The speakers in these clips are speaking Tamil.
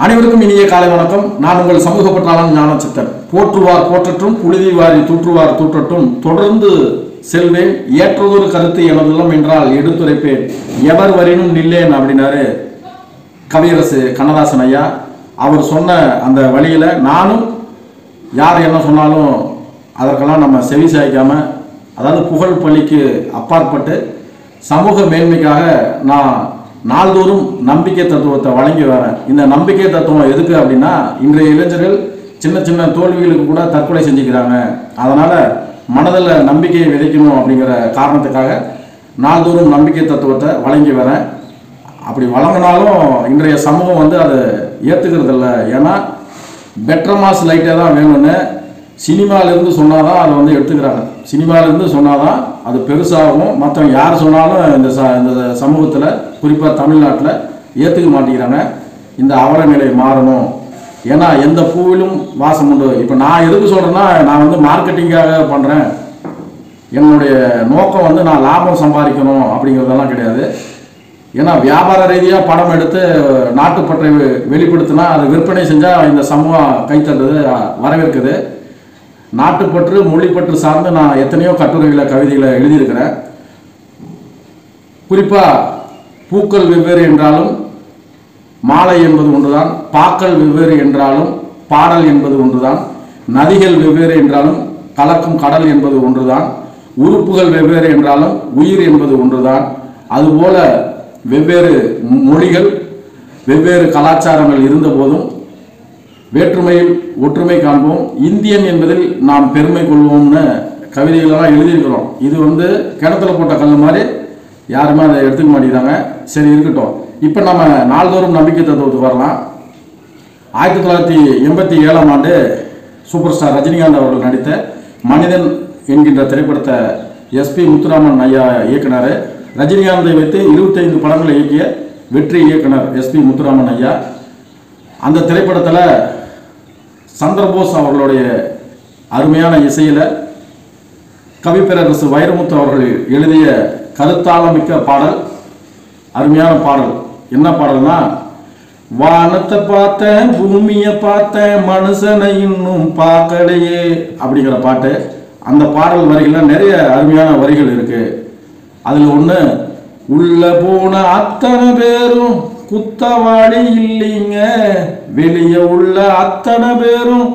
அனைவருக்கும் இனிய காலை வணக்கம். நான் உங்கள் சமூக பற்றாளன் ஞானச்சித்தன். போற்றுவார் போற்றட்டும், புழுதி வாரி தூற்றுவார் தூற்றட்டும், தொடர்ந்து செல்வேன், ஏற்றதொரு கருத்து எனதுள்ளம் என்றால் எடுத்துரைப்பேன், எவர் வரினும் நில்லேன் அப்படின்னாரு கவியரசு கண்ணதாசன் ஐயா. அவர் சொன்ன அந்த வழியில நானும் யார் என்ன சொன்னாலும் அதற்கெல்லாம் நம்ம செவி சாய்க்காம, அதாவது புகழ் பள்ளிக்கு அப்பாற்பட்டு சமூக மேன்மைக்காக நான் நாள்தோறும் நம்பிக்கை தத்துவத்தை வழங்கி வரேன். இந்த நம்பிக்கை தத்துவம் எதுக்கு அப்படின்னா, இன்றைய இளைஞர்கள் சின்ன சின்ன தோல்விகளுக்கு கூட தற்கொலை செஞ்சுக்கிறாங்க. அதனால மனதில் நம்பிக்கையை விதைக்கணும் அப்படிங்கிற காரணத்துக்காக நாள்தோறும் நம்பிக்கை தத்துவத்தை வழங்கி வரேன். அப்படி வழங்கினாலும் இன்றைய சமூகம் வந்து அதை ஏற்றுக்கிறது இல்லை. ஏன்னா பெட்டர் மாஸ் லைட்டே தான் வேணும்னு சினிமாவிலேருந்து சொன்னால் தான் அதை வந்து எடுத்துக்கிறாங்க. சினிமாவிலேருந்து சொன்னால் தான் அது பெருசாகும். மற்றவங்க யார் சொன்னாலும் இந்த சமூகத்தில் குறிப்பாக தமிழ்நாட்டில் ஏற்றுக்க மாட்டேங்கிறாங்க. இந்த அவல நிலை மாறணும். ஏன்னா எந்த பூவிலும் வாசம் உண்டு. இப்போ நான் எதுக்கு சொல்கிறேன்னா, நான் வந்து மார்க்கெட்டிங்காக பண்ணுறேன், என்னுடைய நோக்கம் வந்து நான் லாபம் சம்பாதிக்கணும் அப்படிங்கிறதெல்லாம் கிடையாது. ஏன்னா வியாபார ரீதியாக படம் எடுத்து நாட்டுப்பற்றை வெளிப்படுத்தினா அது விற்பனை செஞ்சால் இந்த சமூகம் கைத்தட்டுது, வரவேற்குது. நாட்டுப்பற்று மொழிப்பற்று சார்ந்து நான் எத்தனையோ கட்டுரைகளை கவிதைகளை எழுதியிருக்கிறேன். குறிப்பாக பூக்கள் வெவ்வேறு என்றாலும் மாலை என்பது ஒன்றுதான், பாக்கள் வெவ்வேறு என்றாலும் பாடல் என்பது ஒன்றுதான், நதிகள் வெவ்வேறு என்றாலும் கலக்கும் கடல் என்பது ஒன்றுதான், உறுப்புகள் வெவ்வேறு என்றாலும் உயிர் என்பது ஒன்றுதான். அதுபோல வெவ்வேறு மொழிகள் வெவ்வேறு கலாச்சாரங்கள் இருந்த போதும் வேற்றுமையில் ஒற்றுமை காண்போம், இந்தியன் என்பதில் நாம் பெருமை கொள்வோம்னு கவிதைகளெல்லாம் எழுதியிருக்கிறோம். இது வந்து கிணத்துல போட்ட கல் மாதிரி யாருமே அதை எடுத்துக்க மாட்டேங்கிறாங்க. சரி, இருக்கட்டும். இப்போ நம்ம நாள்தோறும் நம்பிக்கை தத்துவத்துக்கு வரலாம். 1987ஆம் ஆண்டு சூப்பர் ஸ்டார் ரஜினிகாந்த் அவர்கள் நடித்த மனிதன் என்கின்ற திரைப்படத்தை எஸ்பி முத்துராமன் ஐயா இயக்குனர். ரஜினிகாந்தை வைத்து 25 படங்களை இயக்கிய வெற்றி இயக்குனர் எஸ்பி முத்துராமன் ஐயா. அந்த திரைப்படத்தில் சந்திரபோஸ் அவர்களுடைய அருமையான இசையில் கவிப்பேரரசு வைரமுத்து அவர்கள் எழுதிய கருத்தாளமிக்க பாடல், அருமையான பாடல். என்ன பாடல்னா, வானத்தை பார்த்தேன், பூமியை பார்த்தேன், மனுஷனை இன்னும் பார்க்கலையே அப்படிங்கிற பாட்டு. அந்த பாடல் வரிகளில் நிறைய அருமையான வரிகள் இருக்கு. அதில் ஒன்று, உள்ள போன அத்தனை பேரும் குத்தவாளி இல்லைங்க, வெளியே உள்ள அத்தனை பேரும்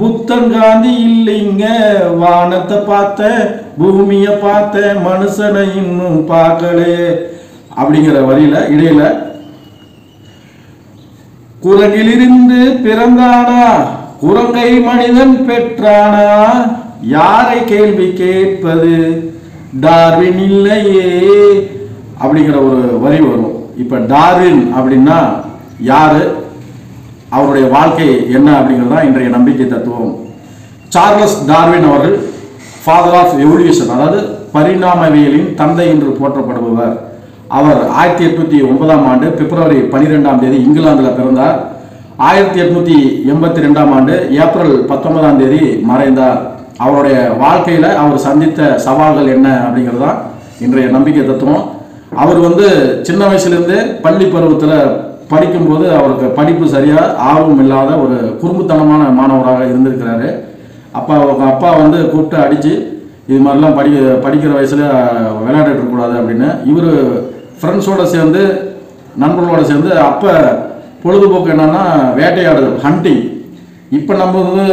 புத்தன் காந்தி இல்லைங்க, வானத்தை பார்த்தேன், பூமியை பார்த்தேன், மனுஷனை இன்னும் பார்க்கலே அப்படிங்கிற வரியில இடையில, குரங்கிலிருந்து பிறந்தானா, குரங்கை மனிதன் பெற்றானா, யாரை கேள்வி கேட்பது, டார்வின் இல்லையே அப்படிங்கிற ஒரு வரி வரும். இப்போ டார்வின் அப்படின்னா யாரு, அவருடைய வாழ்க்கை என்ன அப்படிங்கிறது தான் இன்றைய நம்பிக்கை தத்துவம். சார்லஸ் டார்வின் அவர்கள் ஃபாதர் ஆஃப் எவல்யூஷன், அதாவது பரிணாமவியலின் தந்தை என்று போற்றப்படுபவர். அவர் 1809ஆம் ஆண்டு பிப்ரவரி 12ஆம் தேதி இங்கிலாந்தில் பிறந்தார். 1882ஆம் ஆண்டு ஏப்ரல் 19ஆம் தேதி மறைந்தார். அவருடைய வாழ்க்கையில் அவர் சந்தித்த சவால்கள் என்ன அப்படிங்கிறது தான் இன்றைய நம்பிக்கை தத்துவம். அவர் வந்து சின்ன வயசுலேருந்து பள்ளி பருவத்தில் படிக்கும்போது அவருக்கு படிப்பு சரியாக ஆர்வம் இல்லாத ஒரு குறும்புத்தனமான மாணவராக இருந்திருக்கிறாரு. அப்பா வந்து கூப்பிட்டு அடித்து, இது மாதிரிலாம் படிக்கிற வயசில் விளையாடிட்டு இருக்கக்கூடாது அப்படின்னு. இவர் ஃப்ரெண்ட்ஸோடு சேர்ந்து, நண்பர்களோடு சேர்ந்து, அப்போ பொழுதுபோக்கு என்னன்னா வேட்டையாடுதல், ஹண்டிங். இப்போ நம்ம வந்து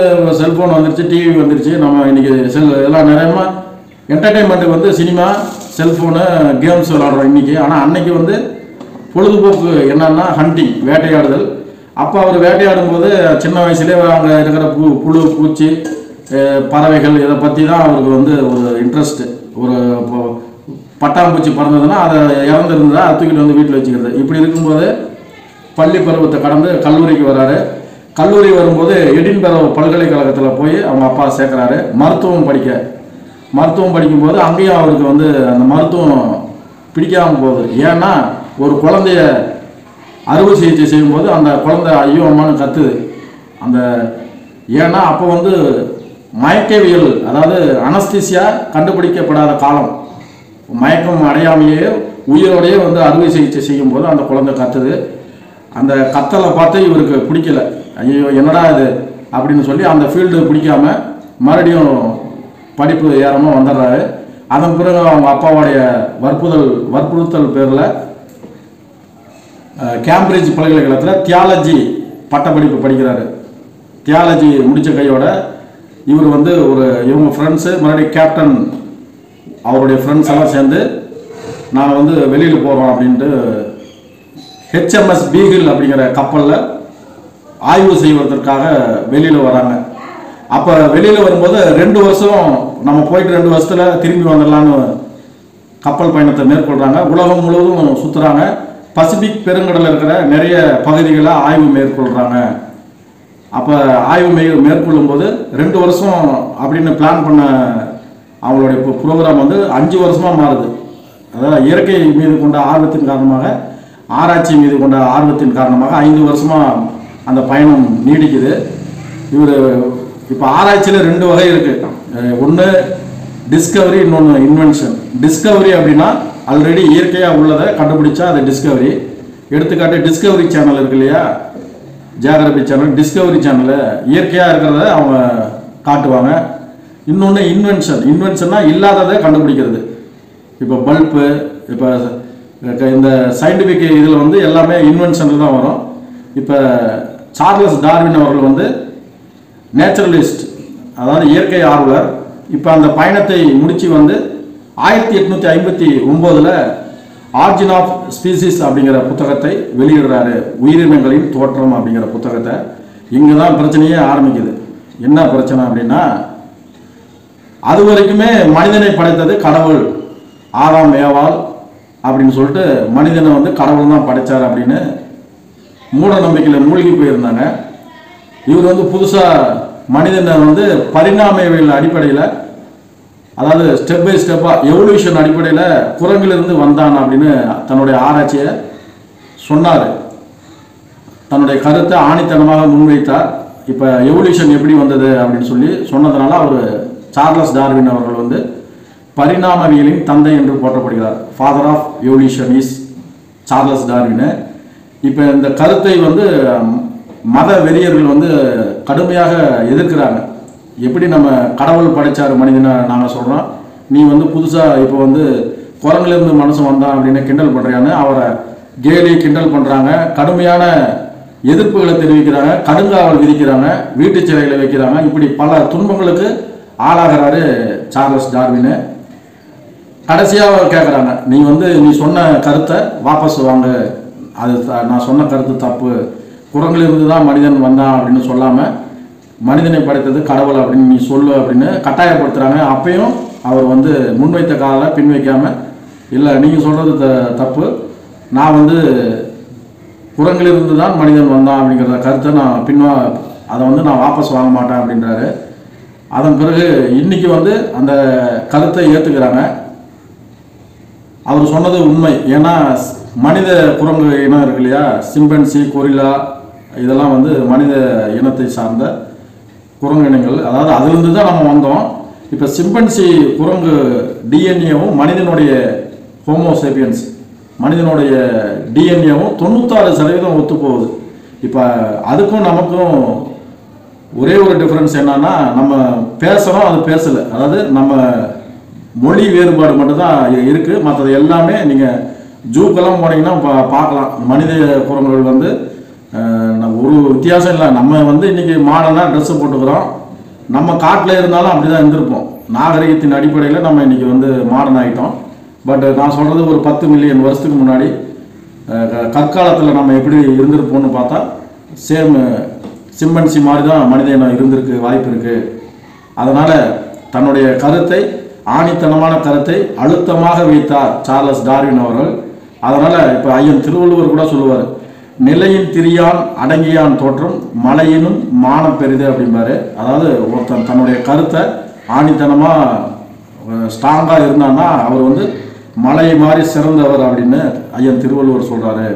செல்ஃபோன் வந்துருச்சு, டிவி வந்துருச்சு, நம்ம இன்றைக்கி எல்லாம் நிறையமா என்டர்டெயின்மெண்ட்டுக்கு வந்து சினிமா, செல்ஃபோனு, கேம்ஸ் விளாடுறோம் இன்றைக்கி. ஆனால் அன்னைக்கு வந்து பொழுதுபோக்கு என்னன்னா ஹண்டிங், வேட்டையாடுதல். அப்போ அவர் வேட்டையாடும் போது சின்ன வயசுலேயே அங்கே இருக்கிற புழு பூச்சி பறவைகள் இதை பற்றி தான் அவருக்கு வந்து ஒரு இன்ட்ரெஸ்ட்டு. ஒரு பட்டாம்பூச்சி பறந்ததுன்னா அதை இறந்துருந்தா அதை தூக்கிட்டு வந்து வீட்டில் வச்சுக்கிறது. இப்படி இருக்கும்போது பள்ளி பருவத்தை கடந்து கல்லூரிக்கு வர்றாரு. கல்லூரி வரும்போது எடின்பரோ பல்கலைக்கழகத்தில் போய் அவங்க அப்பா சேர்க்குறாரு மருத்துவம் படிக்கும்போது அங்கேயும் அவருக்கு வந்து அந்த மருத்துவம் பிடிக்காமல் போகுது. ஏன்னா ஒரு குழந்தைய அறுவை சிகிச்சை செய்யும்போது அந்த குழந்தை ஐயோ அம்மானு கத்துது. ஏன்னா அப்போ வந்து மயக்கவியல், அதாவது அனஸ்தீசியா கண்டுபிடிக்கப்படாத காலம். மயக்கம் அடையாமையே உயிரோடையே வந்து அறுவை சிகிச்சை செய்யும்போது அந்த குழந்தை கத்துது. அந்த கத்தலை பார்த்து இவருக்கு பிடிக்கல. ஐயோ என்னடா இது அப்படின்னு சொல்லி அந்த ஃபீல்டு பிடிக்காம மறுபடியும் படிப்பு ஏறாமல் வந்துடுறாரு. அதன் பிறகு அவங்க அப்பாவுடைய வற்புறுத்தல் பேரில் கேம்பிரிட்ஜ் பல்கலைக்கழகத்தில் தியாலஜி பட்டப்படிப்பு படிக்கிறாரு. தியாலஜி முடித்த கையோட இவர் வந்து இவங்க ஃப்ரெண்ட்ஸு மறுபடியும் கேப்டன் அவருடைய ஃப்ரெண்ட்ஸ் எல்லாம் சேர்ந்து நாங்கள் வந்து வெளியில் போகிறோம் அப்படின்ட்டு HMS பீகிள் அப்படிங்கிற கப்பலில் ஆய்வு செய்வதற்காக வெளியில் வராங்க. அப்போ வெளியில் வரும்போது 2 வருஷம் நம்ம போயிட்டு 2 வருஷத்தில் திரும்பி வந்துடலான்னு கப்பல் பயணத்தை மேற்கொள்கிறாங்க. உலகம் முழுவதும் சுற்றுறாங்க. பசிபிக் பெருங்கடலில் இருக்கிற நிறைய பகுதிகளை ஆய்வு மேற்கொள்கிறாங்க. அப்போ ஆய்வு மேற்கொள்ளும் போது 2 வருஷம் அப்படின்னு பிளான் பண்ண அவங்களுடைய ப்ரோக்ராம் வந்து 5 வருஷமாக மாறுது. அதாவது இயற்கை மீது கொண்ட ஆர்வத்தின் காரணமாக, ஆராய்ச்சி மீது கொண்ட ஆர்வத்தின் காரணமாக 5 வருஷமாக அந்த பயணம் நீடிக்குது. இவர் இப்போ ஆராய்ச்சியில் 2 வகை இருக்குது. ஒன்று டிஸ்கவரி, இன்னொன்று இன்வென்ஷன். டிஸ்கவரி அப்படின்னா ஆல்ரெடி இயற்கையாக உள்ளதை கண்டுபிடிச்சா அது டிஸ்கவரி. எடுத்துக்காட்டு டிஸ்கவரி சேனல் இருக்கு இல்லையா, ஜியாகிரபி சேனல், டிஸ்கவரி சேனலு இயற்கையாக இருக்கிறத அவங்க காட்டுவாங்க. இன்னொன்று இன்வென்ஷன். இன்வென்ஷன்னா இல்லாததை கண்டுபிடிக்கிறது. இப்போ பல்பு, இப்போ இந்த சயின்டிஃபிக் இதில் வந்து எல்லாமே இன்வென்ஷனில் தான் வரும். இப்போ சார்லஸ் டார்வின் அவர்கள் வந்து நேச்சுரலிஸ்ட், அதாவது இயற்கை ஆர்வலர். இப்போ அந்த பயணத்தை முடித்து வந்து 1859 ஆர்ஜின் ஆஃப் ஸ்பீசிஸ் அப்படிங்கிற புத்தகத்தை வெளியிடுறாரு. உயிரினங்களின் தோற்றம் அப்படிங்கிற புத்தகத்தை. இங்கே தான் பிரச்சனையே ஆரம்பிக்குது. என்ன பிரச்சனை அப்படின்னா, அது வரைக்குமே மனிதனை படைத்தது கடவுள், ஆதாம் ஏவாள் அப்படின்னு சொல்லிட்டு மனிதனை வந்து கடவுள் தான் படைத்தார் அப்படின்னு மூட நம்பிக்கையில் மூழ்கி போயிருந்தாங்க. இவர் வந்து புதுசாக மனிதனை வந்து பரிணாமவியல் அடிப்படையில், அதாவது ஸ்டெப் பை ஸ்டெப்பாக எவல்யூஷன் அடிப்படையில் குரங்கிலிருந்து வந்தான் அப்படின்னு தன்னுடைய ஆராய்ச்சியை சொன்னார். தன்னுடைய கருத்தை ஆணித்தனமாக முன்வைத்தார். இப்போ எவல்யூஷன் எப்படி வந்தது அப்படின்னு சொல்லி சொன்னதுனால அவர் சார்லஸ் டார்வின் அவர்கள் வந்து பரிணாமவியலின் தந்தை என்று போற்றப்படுகிறார். Father of evolution is Charles Darwin. இப்போ இந்த கருத்தை வந்து மத வெறியர்கள் வந்து கடுமையாக எதிர்க்கிறாங்க. எப்படி நம்ம கடவுள் படைச்சார் மனிதனை நாங்கள் சொல்கிறோம், நீ வந்து புதுசாக இப்போ வந்து குரங்கிலிருந்து மனுஷன் வந்தான் அப்படின்னு கிண்டல் பண்ணுறியான்னு அவரை கேலி கிண்டல் பண்ணுறாங்க. கடுமையான எதிர்ப்புகளை தெரிவிக்கிறாங்க, கடுங்காவல் விதிக்கிறாங்க, வீட்டு சிறைகளை வைக்கிறாங்க. இப்படி பல துன்பங்களுக்கு ஆளாகிறாரு சார்லஸ் டார்வின். கடைசியாக கேட்குறாங்க, நீ சொன்ன கருத்தை வாபஸ் வாங்க, அது நான் சொன்ன கருத்து தப்பு, குரங்கிலிருந்து தான் மனிதன் வந்தான் அப்படின்னு சொல்லாமல் மனிதனை படைத்தது கடவுள் அப்படின்னு நீ சொல்லு அப்படின்னு கட்டாயப்படுத்துகிறாங்க. அப்பையும் அவர் வந்து முன்வைத்த காலை பின் வைக்காமல், இல்லை நீங்கள் சொல்கிறது தப்பு, நான் வந்து குரங்கிலிருந்து தான் மனிதன் வந்தான் அப்படிங்கிற கருத்தை நான் அதை வந்து நான் வாபஸ் வாங்க மாட்டேன் அப்படின்றாரு. அதன் பிறகு இன்னைக்கு வந்து அந்த கருத்தை ஏற்றுக்கிறாங்க. அவர் சொன்னது உண்மை. ஏன்னா மனித குரங்கு இனம் இருக்கு இல்லையா, சிம்பன்சி, கொரில்லா, இதெல்லாம் வந்து மனித இனத்தை சார்ந்த குரங்கு இனங்கள். அதாவது அதிலிருந்து தான் நம்ம வந்தோம். இப்போ சிம்பன்சி குரங்கு டிஎன்ஏவும் மனிதனுடைய ஹோமோசேபியன்ஸ் மனிதனுடைய டிஎன்ஏவும் 96% ஒத்து போகுது. இப்போ அதுக்கும் நமக்கும் ஒரே ஒரு டிஃப்ரென்ஸ் என்னன்னா, நம்ம பேசுகிறோம், அது பேசலை. அதாவது நம்ம மொழி வேறுபாடு மட்டும்தான் இருக்குது. மற்றது எல்லாமே நீங்கள் ஜூக்கெல்லாம் போனீங்கன்னா பார்க்கலாம். மனித குரங்குகள் வந்து ஒரு வித்தியாசம் இல்லை. நம்ம வந்து இன்றைக்கி மாடர்னாக ட்ரெஸ்ஸு போட்டுக்கிறோம். நம்ம காட்டில் இருந்தாலும் அப்படி தான் இருந்திருப்போம். நாகரிகத்தின் அடிப்படையில் நம்ம இன்றைக்கி வந்து மாடர்ன் ஆகிட்டோம். பட் நான் சொல்கிறது ஒரு 10 மில்லியன் வருஷத்துக்கு முன்னாடி கற்காலத்தில் நம்ம எப்படி இருந்திருப்போம்னு பார்த்தா சேம் சிம்பன்சி மாதிரி தான் மனித இனம் இருந்திருக்கு வாய்ப்பு இருக்குது. அதனால் தன்னுடைய கருத்தை, ஆணித்தனமான கருத்தை அழுத்தமாக வைத்தார் சார்லஸ் டார்வின் அவர்கள். அதனால் இப்போ ஐயன் திருவள்ளுவர் கூட சொல்லுவார், நிலையின் திரியான் அடங்கியான் தோற்றம் மலையினும் மானம் பெரிது அப்படிம்பாரு. அதாவது ஒருத்தன் தன்னுடைய கருத்தை ஆணித்தனமாக ஸ்ட்ராங்காக இருந்தான்னா அவர் வந்து மலை மாதிரி சிறந்தவர் அப்படின்னு ஐயன் திருவள்ளுவர் சொல்கிறாரு.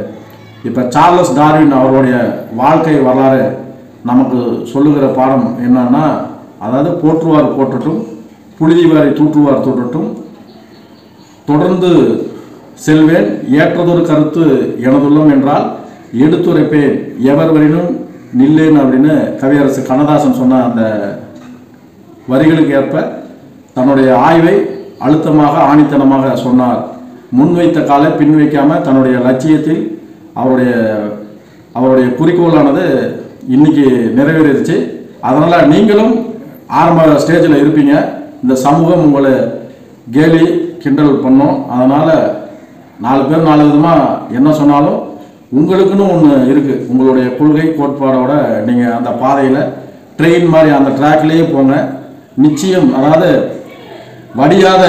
இப்போ சார்லஸ் டார்வின் அவருடைய வாழ்க்கை வரலாறு நமக்கு சொல்லுகிற பாடம் என்னன்னா, அதாவது போற்றுவார் போற்றட்டும், புழுதிவாரி தூற்றுவார் தூற்றட்டும், தொடர்ந்து செல்வேன், ஏற்றதொரு கருத்து எனதுள்ளம் என்றால் எடுத்துரைப்பேன் எவர் வரினும் நில்லேன் அப்படின்னு கவியரசு கண்ணதாசன் சொன்ன அந்த வரிகளுக்கு ஏற்ப தன்னுடைய ஆய்வை அழுத்தமாக ஆணித்தனமாக சொன்னார். முன்வைத்த காலை பின் வைக்காமல் தன்னுடைய லட்சியத்தில் அவருடைய குறிக்கோளானது இன்னைக்கு நிறைவேறிடுச்சு. அதனால் நீங்களும் ஆரம்ப ஸ்டேஜில் இருப்பீங்க. இந்த சமூகம் உங்களை கேலி கிண்டல் பண்ணோம். அதனால் 4 பேர் 4 விதமாக என்ன சொன்னாலும் உங்களுக்குன்னு ஒன்று இருக்குது. உங்களுடைய கொள்கை கோட்பாடோட நீங்கள் அந்த பாதையில் ட்ரெயின் மாதிரி அந்த ட்ராக்லேயே போங்க. நிச்சயம், அதாவது வடியாத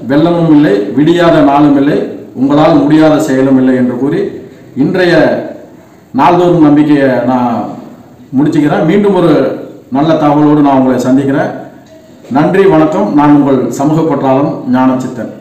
வெள்ளமும் இல்லை, விடியாத நாளும் இல்லை, உங்களால் முடியாத செயலும் இல்லை என்று கூறி இன்றைய நாள்தோறும் நம்பிக்கையை நான் முடிச்சுக்கிறேன். மீண்டும் ஒரு நல்ல தகவலோடு நான் உங்களை சந்திக்கிறேன். நன்றி, வணக்கம். நான் உங்கள் சமூக பற்றாளன் ஞானச்சித்தன்.